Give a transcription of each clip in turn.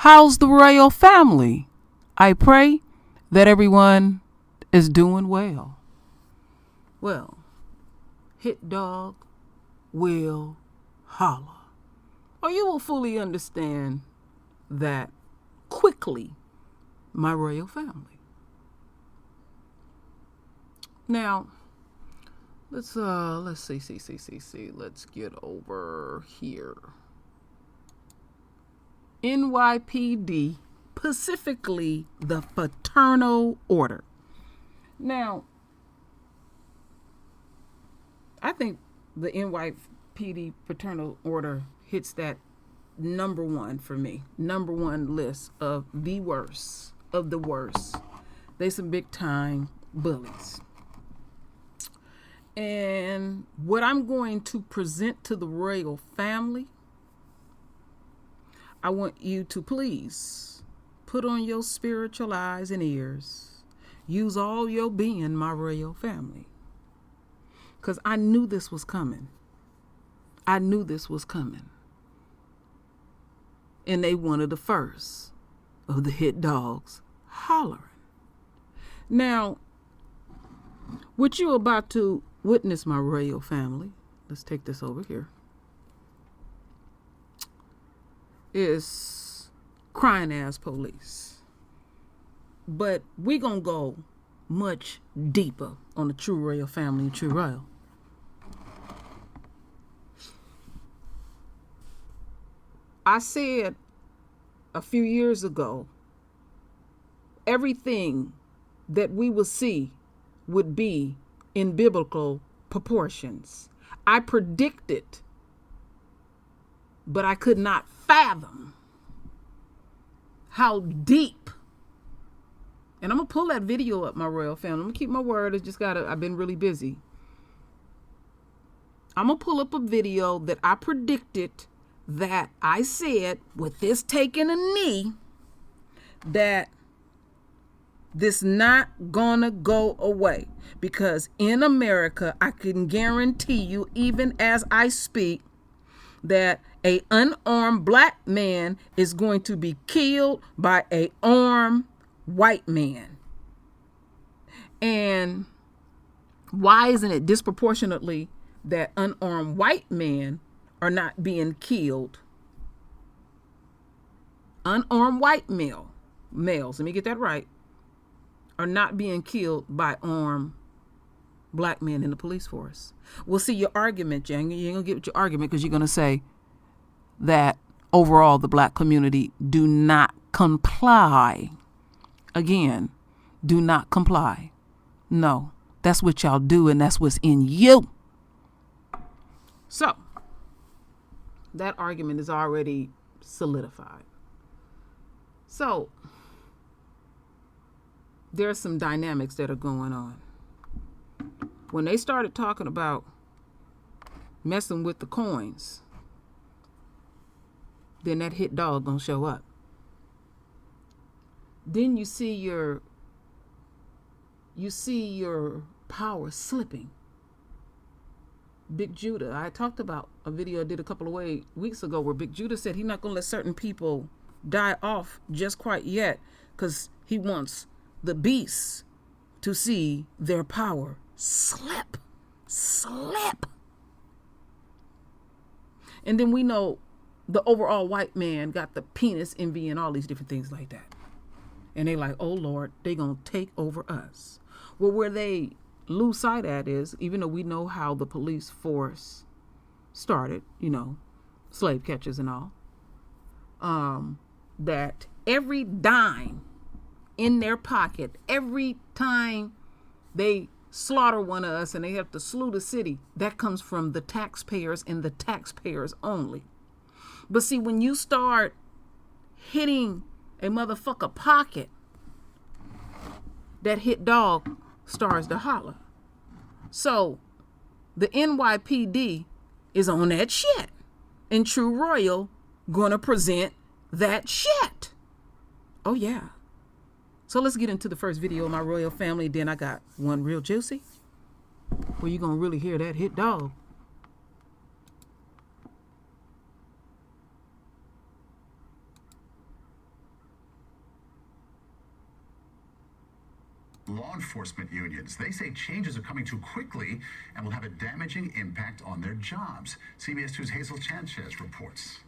How's the royal family? I pray that everyone is doing well. Well, hit dog will holler, or you will fully understand that quickly, my royal family. Now, let's see. Let's get over here. NYPD, specifically the Fraternal Order. Now, I think the NYPD Fraternal Order hits that number one for me. Number one list of the worst of the worst. They some big time bullies. And what I'm going to present to the royal family, I want you to please put on your spiritual eyes and ears. Use all your being, my royal family. Because I knew this was coming. And they one of the first of the hit dogs hollering. Now, what you're about to witness, my royal family, let's take this over here, is crying ass police. But we gonna go much deeper on the true royal family and true royal. I said a few years ago, everything that we will see would be in biblical proportions. I predicted, but I could not fathom how deep. And I'm gonna pull that video up, my royal family. I'm gonna keep my word. I've been really busy. I'm gonna pull up a video that I predicted, that I said, with this taking a knee, that this not gonna go away. Because in America, I can guarantee you, even as I speak, that a unarmed black man is going to be killed by a armed white man. And why isn't it disproportionately that unarmed white men are not being killed? Unarmed white males, let me get that right, are not being killed by armed black men in the police force. Well, see, your argument, Jen, you ain't gonna get with your argument, because you're gonna say that overall the black community do not comply. Again, do not comply. No, that's what y'all do, and that's what's in you. So that argument is already solidified. So there are some dynamics that are going on. When they started talking about messing with the coins, then that hit dog gonna show up. Then you see your power slipping. Big Judah, I talked about a video I did a couple of weeks ago where Big Judah said he's not gonna let certain people die off just quite yet, because he wants the beasts to see their power slip. And then we know the overall white man got the penis envy and all these different things like that. And they like, oh Lord, they gonna take over us. Well, where they lose sight at is, even though we know how the police force started, slave catchers and all, that every dime in their pocket, every time they slaughter one of us and they have to slew the city, that comes from the taxpayers and the taxpayers only. But see, when you start hitting a motherfucker pocket, that hit dog starts to holler. So the NYPD is on that shit, and True Royal gonna present that shit. Oh yeah. So let's get into the first video of my royal family. Then I got one real juicy, where you gonna really hear that hit dog. law enforcement unions. They say changes are coming too quickly and will have a damaging impact on their jobs. CBS 2's Hazel Sanchez reports.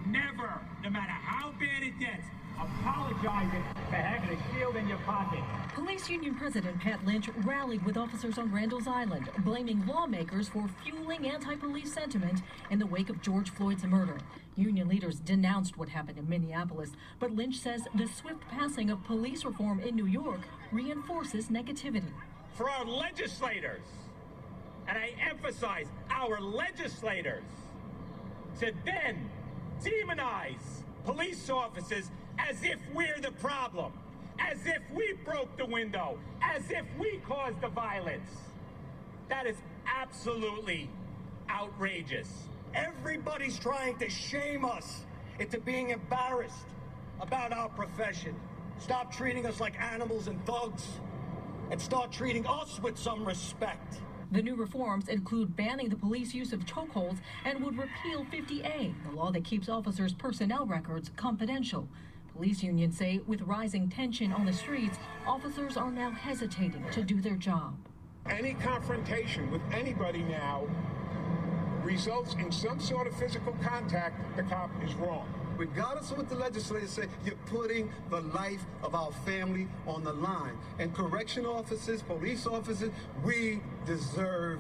Never, no matter how bad it gets, apologizing for having a shield in your pocket. Police Union President Pat Lynch rallied with officers on Randall's Island, blaming lawmakers for fueling anti-police sentiment in the wake of George Floyd's murder. Union leaders denounced what happened in Minneapolis, but Lynch says the swift passing of police reform in New York reinforces negativity. For our legislators, and I emphasize our legislators, to then demonize police officers as if we're the problem, as if we broke the window, as if we caused the violence. That is absolutely outrageous. Everybody's trying to shame us into being embarrassed about our profession. Stop treating us like animals and thugs and start treating us with some respect. The new reforms include banning the police use of chokeholds and would repeal 50A, the law that keeps officers' personnel records confidential. Police unions say with rising tension on the streets, officers are now hesitating to do their job. Any confrontation with anybody now results in some sort of physical contact, the cop is wrong. Regardless of what the legislators say, you're putting the life of our family on the line. And correction officers, police officers, we deserve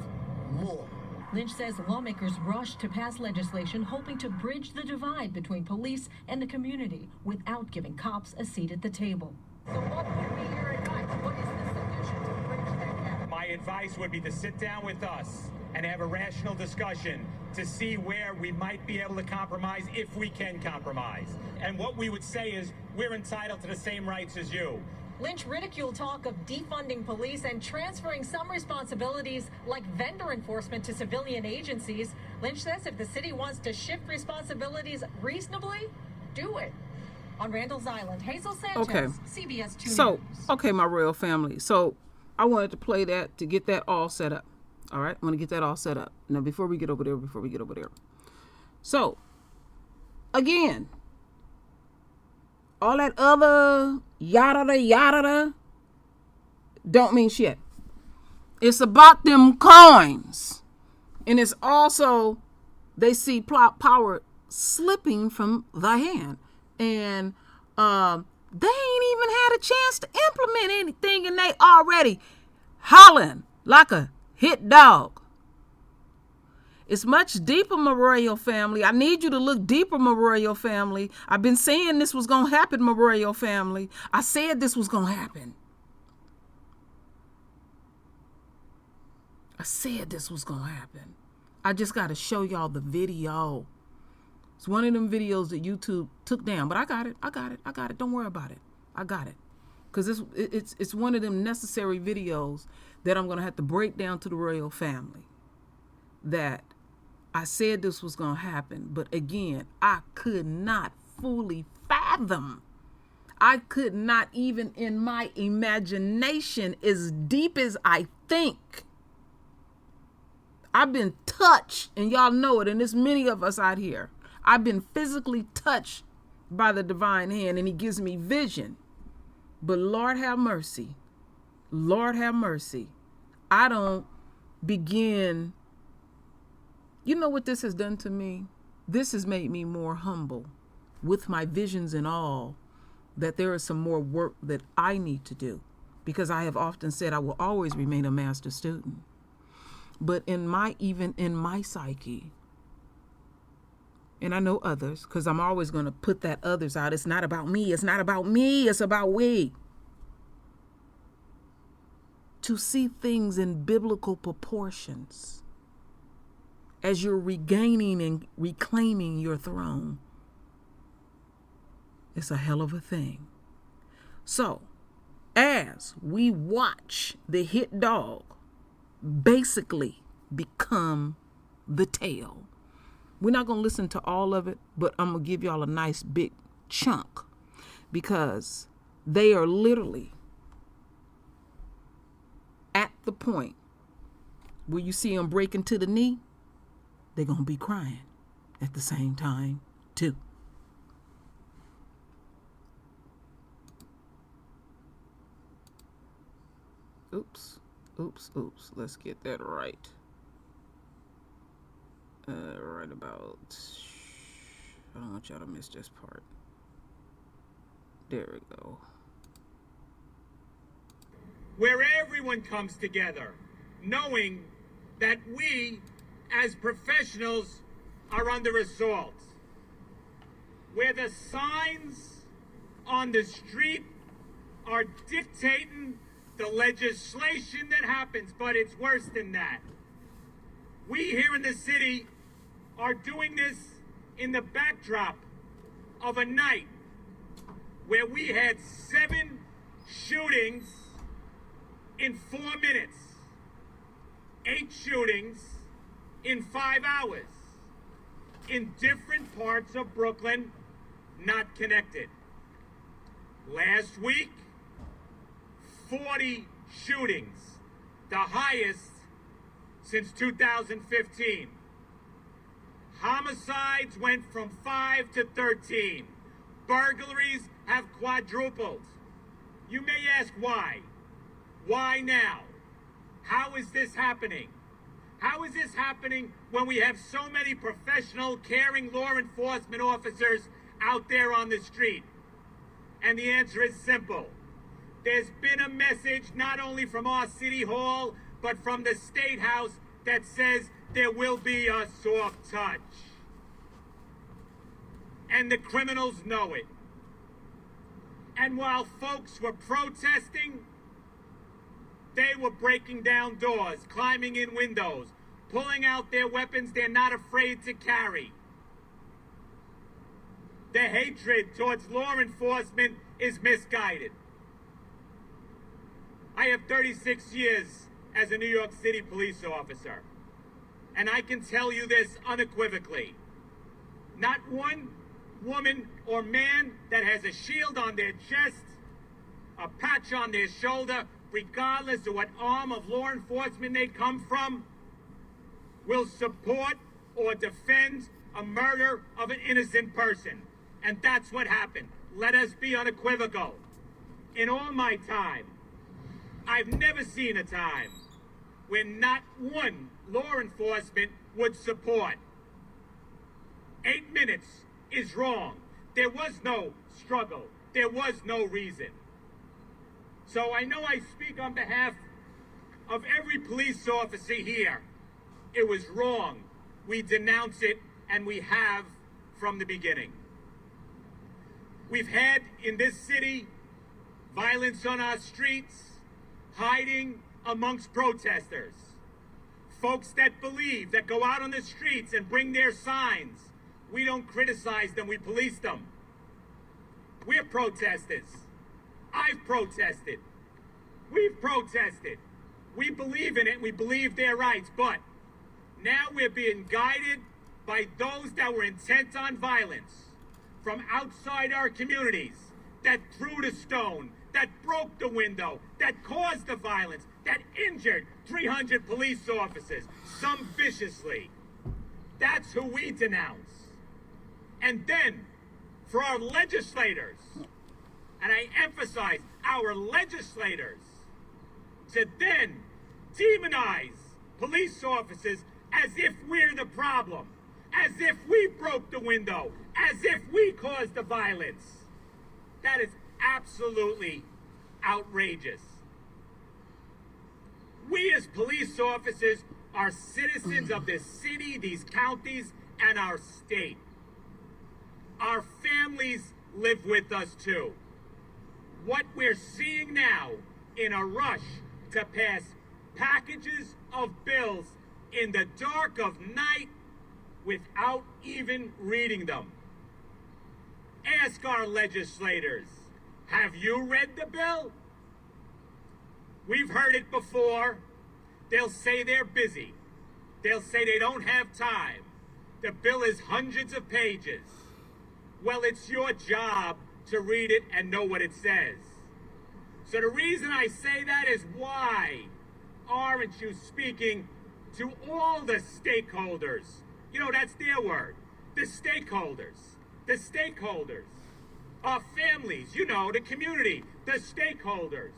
more. Lynch says lawmakers rushed to pass legislation hoping to bridge the divide between police and the community without giving cops a seat at the table. So what would be your advice? What is the solution to bridge that gap? My advice would be to sit down with us and have a rational discussion to see where we might be able to compromise, if we can compromise. And what we would say is we're entitled to the same rights as you. Lynch ridiculed talk of defunding police and transferring some responsibilities like vendor enforcement to civilian agencies. Lynch says if the city wants to shift responsibilities reasonably, do it. On Randall's Island, Hazel Sanchez, CBS 2 News. Okay, my royal family. So I wanted to play that to get that all set up. All right, I'm going to get that all set up. Now, before we get over there. So, again, all that other yada don't mean shit. It's about them coins. And it's also, they see power slipping from the hand. And they ain't even had a chance to implement anything, and they already hollering like a hit dog. It's much deeper, my royal family. I need you to look deeper, my royal family. I've been saying this was going to happen, my royal family. I said this was going to happen. I said this was going to happen. I just got to show y'all the video. It's one of them videos that YouTube took down, but I got it. Don't worry about it. I got it. Because it's one of them necessary videos that I'm going to have to break down to the royal family. That I said this was going to happen. But again, I could not fully fathom. I could not even in my imagination, as deep as I think. I've been touched, and y'all know it, and there's many of us out here. I've been physically touched by the divine hand, and he gives me vision. But Lord have mercy. Lord have mercy. I don't begin. You know what this has done to me? This has made me more humble with my visions and all, that there is some more work that I need to do, because I have often said I will always remain a master student. But even in my psyche, and I know others, because I'm always going to put that others out. It's not about me. It's not about me. It's about we. To see things in biblical proportions as you're regaining and reclaiming your throne. It's a hell of a thing. So, as we watch the hit dog basically become the tail, we're not going to listen to all of it, but I'm going to give y'all a nice big chunk, because they are literally at the point where you see them breaking to the knee. They're going to be crying at the same time, too. Oops. Let's get that right. Right about. I don't want y'all to miss this part. There we go. Where everyone comes together, knowing that we, as professionals, are under assault. Where the signs on the street are dictating the legislation that happens, but it's worse than that. We here in the city are doing this in the backdrop of a night where we had 7 shootings in 4 minutes, 8 shootings in 5 hours, in different parts of Brooklyn, not connected. Last week, 40 shootings, the highest since 2015. Homicides went from 5 to 13. Burglaries have quadrupled. You may ask why. Why now? How is this happening? How is this happening when we have so many professional, caring law enforcement officers out there on the street? And the answer is simple. There's been a message not only from our city hall, but from the State House that says there will be a soft touch. And the criminals know it. And while folks were protesting, they were breaking down doors, climbing in windows, pulling out their weapons they're not afraid to carry. The hatred towards law enforcement is misguided. I have 36 years as a New York City police officer, and I can tell you this unequivocally. Not one woman or man that has a shield on their chest, a patch on their shoulder, regardless of what arm of law enforcement they come from, will support or defend a murder of an innocent person. And that's what happened. Let us be unequivocal. In all my time, I've never seen a time when not one law enforcement would support. 8 minutes is wrong. There was no struggle. There was no reason. So I know I speak on behalf of every police officer here. It was wrong. We denounce it, and we have from the beginning. We've had in this city violence on our streets, hiding amongst protesters. Folks that believe, that go out on the streets and bring their signs. We don't criticize them, we police them. We're protesters. I've protested. We've protested. We believe in it, we believe their rights, but now we're being guided by those that were intent on violence from outside our communities, that threw the stone, that broke the window, that caused the violence, that injured 300 police officers, some viciously. That's who we denounce. And then, for our legislators, and I emphasize our legislators, to then demonize police officers as if we're the problem, as if we broke the window, as if we caused the violence. That is absolutely outrageous. We as police officers are citizens of this city, these counties, and our state. Our families live with us too. What we're seeing now in a rush to pass packages of bills in the dark of night without even reading them. Ask our legislators, have you read the bill? We've heard it before. They'll say they're busy. They'll say they don't have time. The bill is hundreds of pages. Well, it's your job to read it and know what it says. So the reason I say that is, why aren't you speaking to all the stakeholders? You know, that's their word. The stakeholders. The stakeholders. Our families, you know, the community, the stakeholders.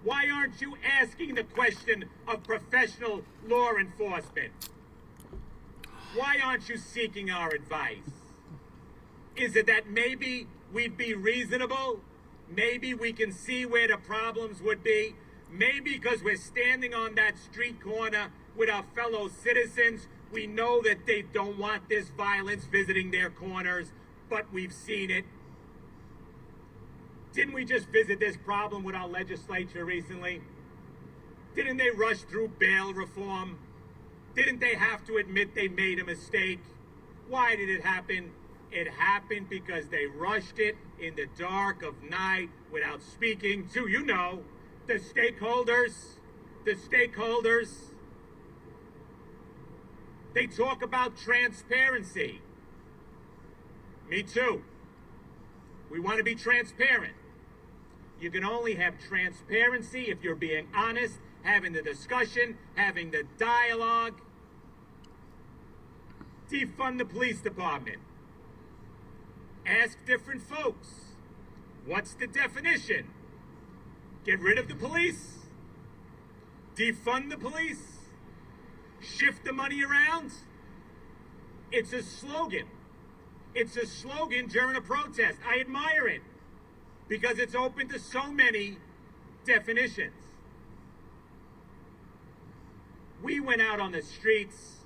Why aren't you asking the question of professional law enforcement? Why aren't you seeking our advice? Is it that maybe we'd be reasonable? Maybe we can see where the problems would be? Maybe because we're standing on that street corner with our fellow citizens, we know that they don't want this violence visiting their corners, but we've seen it. Didn't we just visit this problem with our legislature recently? Didn't they rush through bail reform? Didn't they have to admit they made a mistake? Why did it happen? It happened because they rushed it in the dark of night without speaking to, you know, the stakeholders. The stakeholders. They talk about transparency. Me too. We want to be transparent. You can only have transparency if you're being honest, having the discussion, having the dialogue. Defund the police department. Ask different folks. What's the definition? Get rid of the police? Defund the police? Shift the money around? It's a slogan. It's a slogan during a protest. I admire it because it's open to so many definitions. We went out on the streets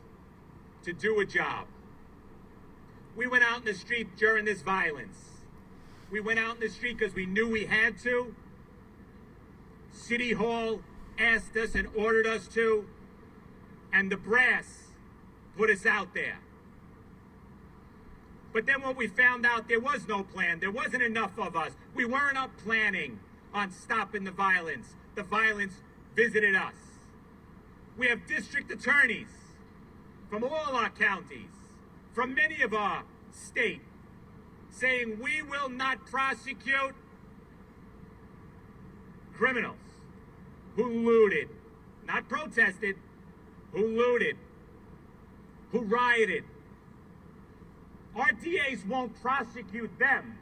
to do a job. We went out in the street during this violence. We went out in the street because we knew we had to. City Hall asked us and ordered us to, and the brass put us out there. But then when we found out there was no plan, there wasn't enough of us, we weren't up planning on stopping the violence. The violence visited us. We have district attorneys from all our counties, from many of our state, saying we will not prosecute criminals who looted, not protested, who looted, who rioted. Our DAs won't prosecute them.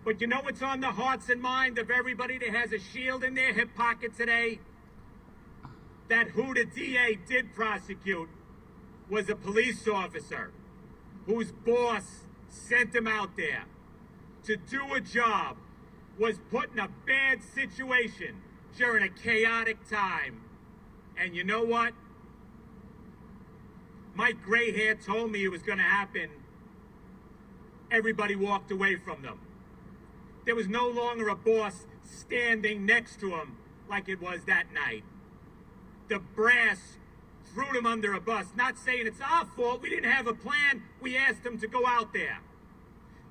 But you know what's on the hearts and mind of everybody that has a shield in their hip pocket today? That who the DA did prosecute was a police officer whose boss sent him out there to do a job, was put in a bad situation during a chaotic time. And you know what? My gray hair told me it was going to happen. Everybody walked away from them. There was no longer a boss standing next to him like it was that night. The brass threw them under a bus, not saying it's our fault, we didn't have a plan, we asked them to go out there.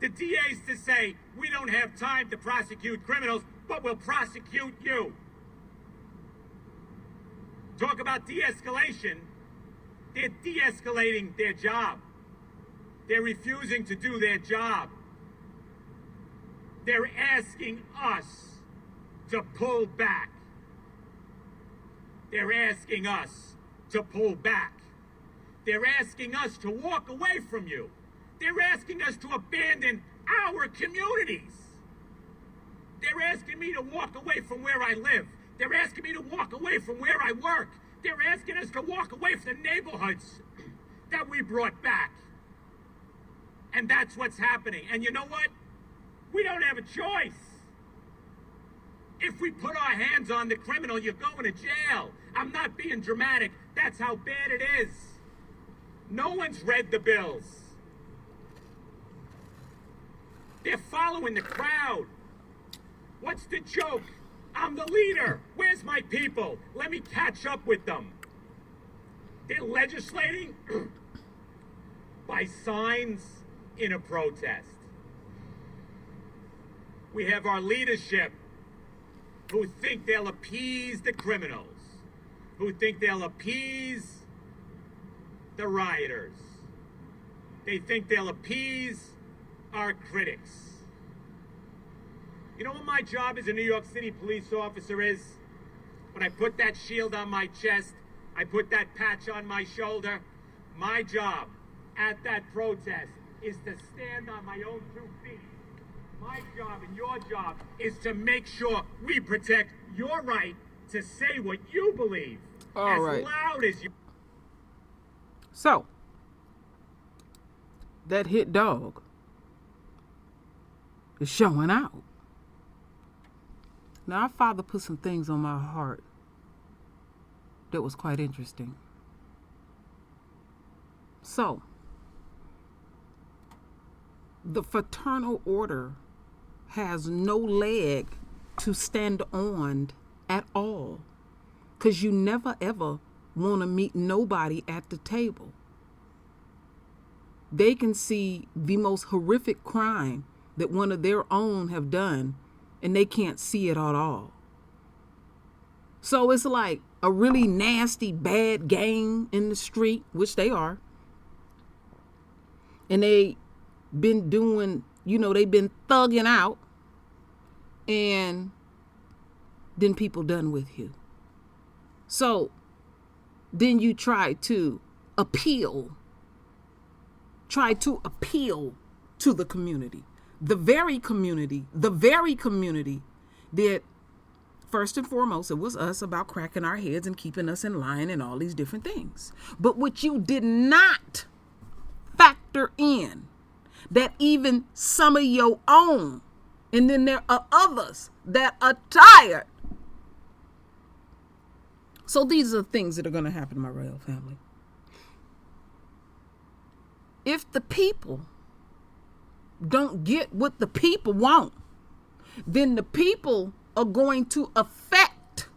The DAs to say, we don't have time to prosecute criminals, but we'll prosecute you. Talk about de-escalation. They're de-escalating their job. They're refusing to do their job. They're asking us to pull back. They're asking us to pull back. They're asking us to walk away from you. They're asking us to abandon our communities. They're asking me to walk away from where I live. They're asking me to walk away from where I work. They're asking us to walk away from the neighborhoods that we brought back. And that's what's happening. And you know what? We don't have a choice. If we put our hands on the criminal, you're going to jail. I'm not being dramatic. That's how bad it is. No one's read the bills. They're following the crowd. What's the joke? I'm the leader. Where's my people? Let me catch up with them. They're legislating by signs in a protest. We have our leadership who think they'll appease the criminals, who think they'll appease the rioters. They think they'll appease our critics. You know what my job as a New York City police officer is? When I put that shield on my chest, I put that patch on my shoulder, my job at that protest is to stand on my own 2 feet, My job and your job is to make sure we protect your right to say what you believe All right. loud as you. So, that hit dog is showing out. Now, our Father put some things on my heart that was quite interesting. So, the fraternal order has no leg to stand on at all, because you never ever want to meet nobody at the table. They can see the most horrific crime that one of their own have done, and they can't see it at all. So it's like a really nasty, bad gang in the street, which they are. And they been doing, they've been thugging out, and then people done with you. So then you try to appeal to the community. The very community that first and foremost, it was us about cracking our heads and keeping us in line and all these different things. But what you did not factor in, that even some of your own, and then there are others that are tired. So these are the things that are going to happen to my royal family. If the people don't get what the people want, then the people are going to affect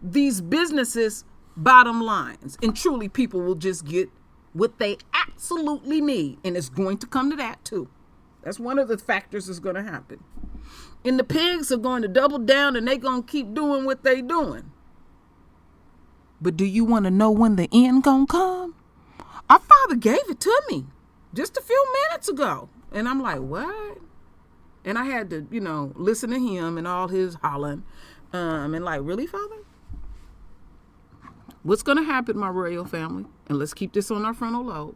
these businesses' bottom lines. And truly, people will just get what they absolutely need. And it's going to come to that too. That's one of the factors that's going to happen. And the pigs are going to double down, and they're going to keep doing what they're doing. But do you want to know when the end going to come? Our Father gave it to me just a few minutes ago. And I'm like, what? And I had to, listen to him and all his hollering. And like, really, Father? What's going to happen, my royal family, and let's keep this on our frontal lobe,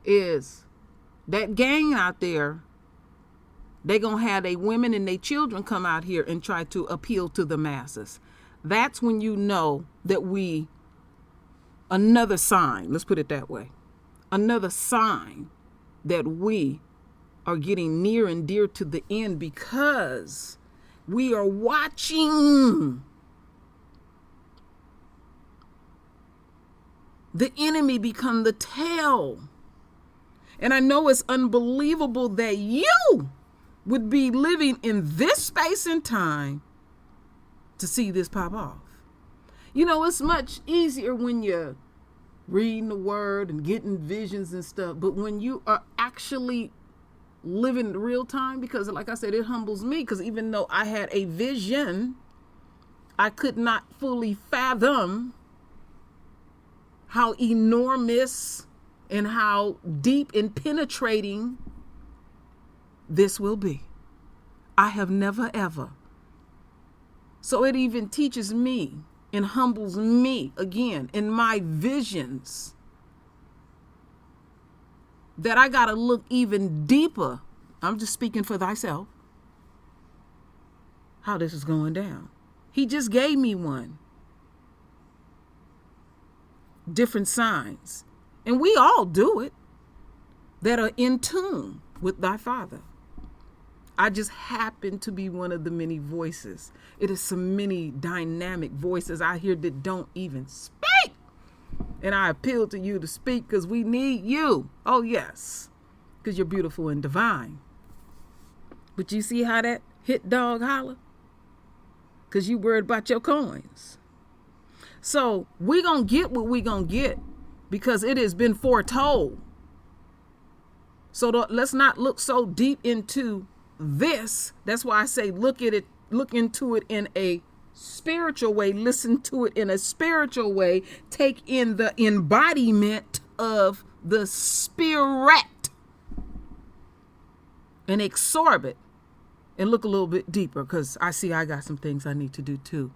is that gang out there, they're going to have their women and their children come out here and try to appeal to the masses. That's when you know that another sign, let's put it that way, another sign that we are getting near and dear to the end, because we are watching the enemy become the tail. And I know it's unbelievable that you would be living in this space and time to see this pop off. It's much easier when you're reading the word and getting visions and stuff, but when you are actually living real time, because like I said, it humbles me, because even though I had a vision, I could not fully fathom how enormous and how deep and penetrating this will be. I have never ever. So it even teaches me and humbles me again in my visions that I got to look even deeper. I'm just speaking for thyself. How this is going down. He just gave me one. Different signs. And we all do it, that are in tune with thy Father. I just happen to be one of the many voices. It is so many dynamic voices out here that don't even speak. And I appeal to you to speak, because we need you. Oh, yes. Because you're beautiful and divine. But you see how that hit dog holler? Because you worried about your coins. So we going to get what we going to get, because it has been foretold. So let's not look so deep into this. That's why I say look into it in a spiritual way, listen to it in a spiritual way, take in the embodiment of the spirit and absorb it, and look a little bit deeper, because I see I got some things I need to do too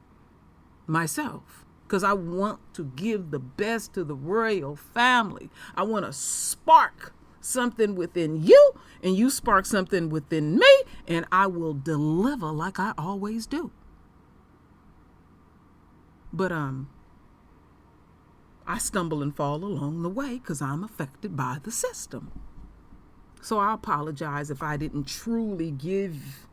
myself, because I want to give the best to the royal family. I want to spark something within you, and you spark something within me, and I will deliver like I always do. But I stumble and fall along the way because I'm affected by the system. So I apologize if I didn't truly give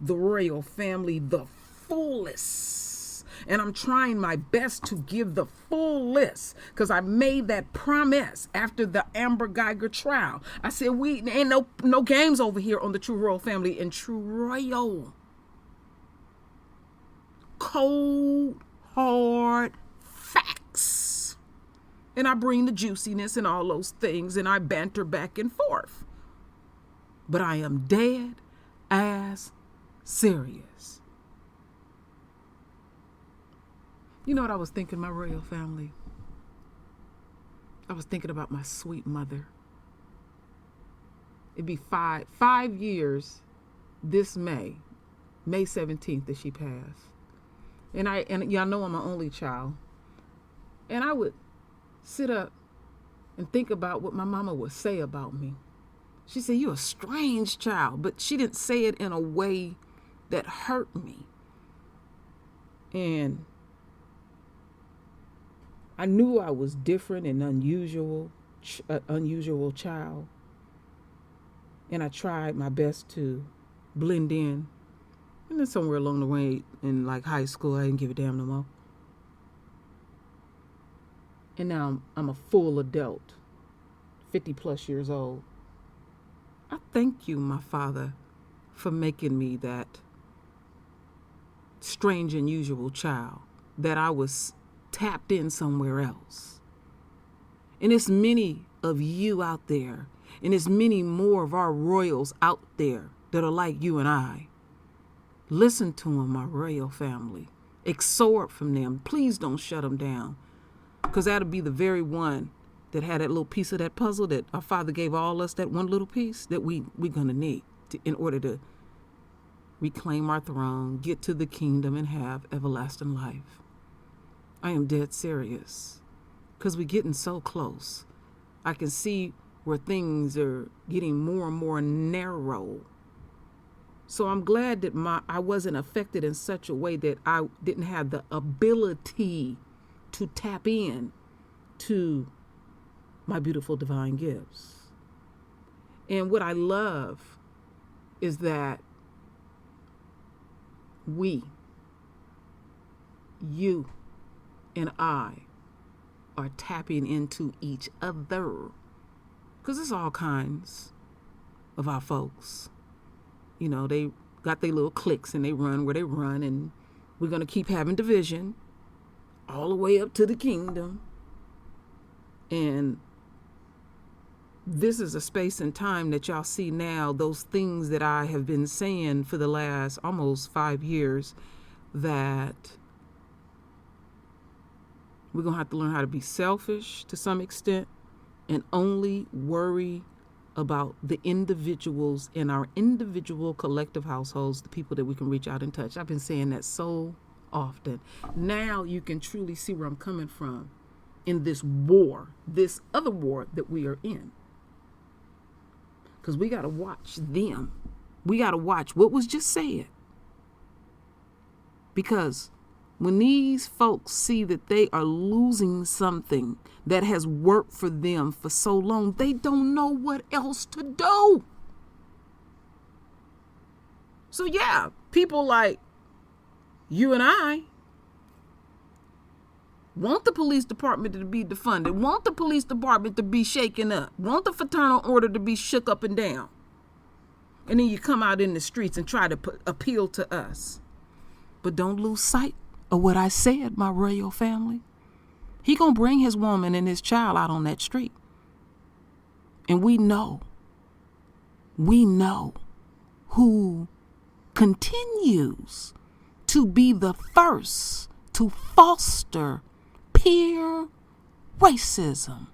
the royal family the full list. And I'm trying my best to give the full list because I made that promise after the Amber Geiger trial. I said, we ain't no games over here on the True Royal Family and True Royal. Cold, hard facts. And I bring the juiciness and all those things, and I banter back and forth. But I am dead ass serious. You know what I was thinking, my royal family? I was thinking about my sweet mother. It'd be five years this May 17th that she passed. And y'all know I'm an only child. And I would sit up and think about what my mama would say about me. She said, "You're a strange child," but she didn't say it in a way that hurt me. And I knew I was different and unusual child. And I tried my best to blend in. And then somewhere along the way in like high school, I didn't give a damn no more. And now I'm a full adult, 50 plus years old. I thank you, my Father, for making me that strange, unusual child, that I was tapped in somewhere else. And it's many of you out there, and it's many more of our royals out there that are like you and I. Listen to them, my royal family. Exhort from them. Please don't shut them down, because that'll be the very one that had that little piece of that puzzle that our Father gave all us, that one little piece that we're going to need in order to reclaim our throne, get to the kingdom, and have everlasting life. I am dead serious, because we're getting so close. I can see where things are getting more and more narrow. So I'm glad that I wasn't affected in such a way that I didn't have the ability to tap in to my beautiful divine gifts. And what I love is that you and I are tapping into each other, because it's all kinds of our folks. You know, they got their little cliques and they run where they run, and we're going to keep having division all the way up to the kingdom. And this is a space and time that y'all see now, those things that I have been saying for the last almost 5 years, that we're going to have to learn how to be selfish to some extent and only worry about the individuals in our individual collective households, the people that we can reach out and touch. I've been saying that so often. Now you can truly see where I'm coming from in this war, this other war that we are in. Because we got to watch them. We got to watch what was just said. Because when these folks see that they are losing something that has worked for them for so long, they don't know what else to do. So yeah, people like you and I want the police department to be defunded, want the police department to be shaken up, want the fraternal order to be shook up and down. And then you come out in the streets and try to appeal to us. But don't lose sight of what I said, my royal family. He gonna bring his woman and his child out on that street. And we know who continues to be the first to foster peer racism.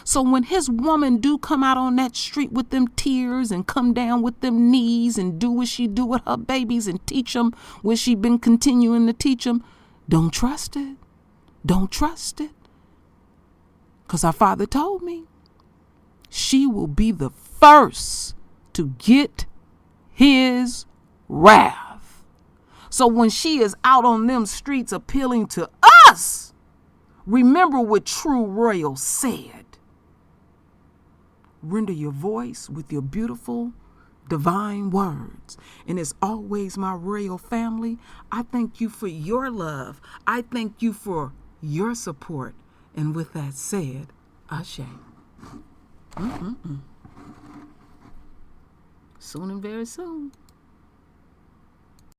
So when his woman do come out on that street with them tears and come down with them knees and do what she do with her babies and teach them what she been continuing to teach them, don't trust it. Don't trust it. Because our Father told me, she will be the first to get his wrath. So when she is out on them streets appealing to us, remember what True Royal said. Render your voice with your beautiful divine words. And as always, my royal family, I thank you for your love. I thank you for your support. And with that said, Ashe. Soon and very soon.